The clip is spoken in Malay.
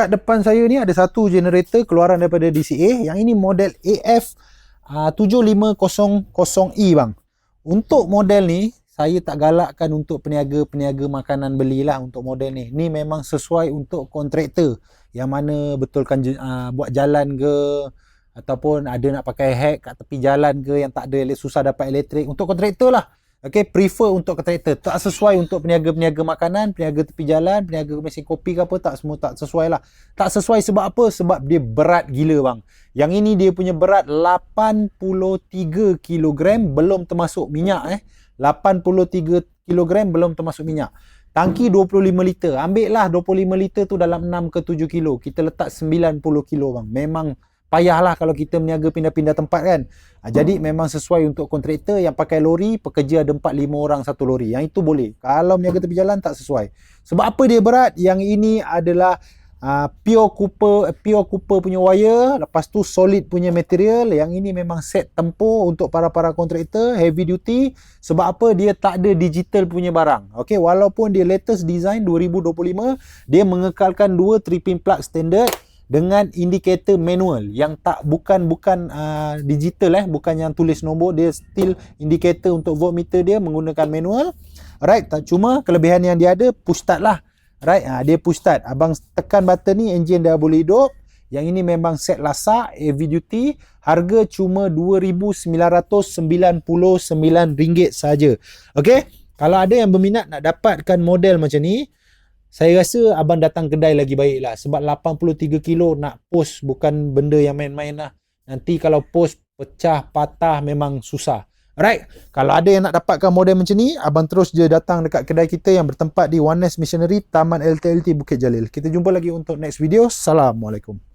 Kat depan saya ni ada satu generator keluaran daripada DCA. Yang ini model AF 7500E bang. Untuk model ni saya tak galakkan untuk peniaga-peniaga makanan belilah untuk model ni. Ni memang sesuai untuk kontraktor yang mana betulkan buat jalan ke, ataupun ada nak pakai hack kat tepi jalan ke, yang tak ada susah dapat elektrik. Untuk kontraktor lah. Okay, prefer untuk kontraktor. Tak sesuai untuk peniaga-peniaga makanan, peniaga tepi jalan, peniaga mesin kopi ke apa, tak, semua tak sesuai lah. Tak sesuai sebab apa? Sebab dia berat gila bang. Yang ini dia punya berat 83 kg belum termasuk minyak 83 kg belum termasuk minyak. Tangki 25 liter. Ambil lah 25 liter tu dalam 6 ke 7 kilo. Kita letak 90 kilo bang. Memang payahlah kalau kita meniaga pindah-pindah tempat kan. Jadi memang sesuai untuk kontraktor yang pakai lori, pekerja ada 4-5 orang satu lori. Yang itu boleh. Kalau meniaga tepi jalan tak sesuai. Sebab apa dia berat? Yang ini adalah pure copper punya wire, lepas tu solid punya material. Yang ini memang set tempur untuk para-para kontraktor heavy duty. Sebab apa? Dia tak ada digital punya barang. Okey, walaupun dia latest design 2025, dia mengekalkan 2 3-pin plug standard dengan indikator manual yang bukan digital bukan yang tulis nombor, dia still indikator untuk voltmeter dia menggunakan manual. Alright, tak cuma kelebihan yang dia ada push start lah. Right, dia push start. Abang tekan button ni, enjin dah boleh hidup. Yang ini memang set lasak, heavy duty. Harga cuma RM2,999 saja. Okey, kalau ada yang berminat nak dapatkan model macam ni, saya rasa abang datang kedai lagi baik lah. Sebab 83 kilo nak post bukan benda yang main-main lah. Nanti kalau post pecah, patah memang susah. Alright, kalau ada yang nak dapatkan model macam ni, abang terus je datang dekat kedai kita yang bertempat di Oneness Missionary, Taman LTLT Bukit Jalil. Kita jumpa lagi untuk next video. Assalamualaikum.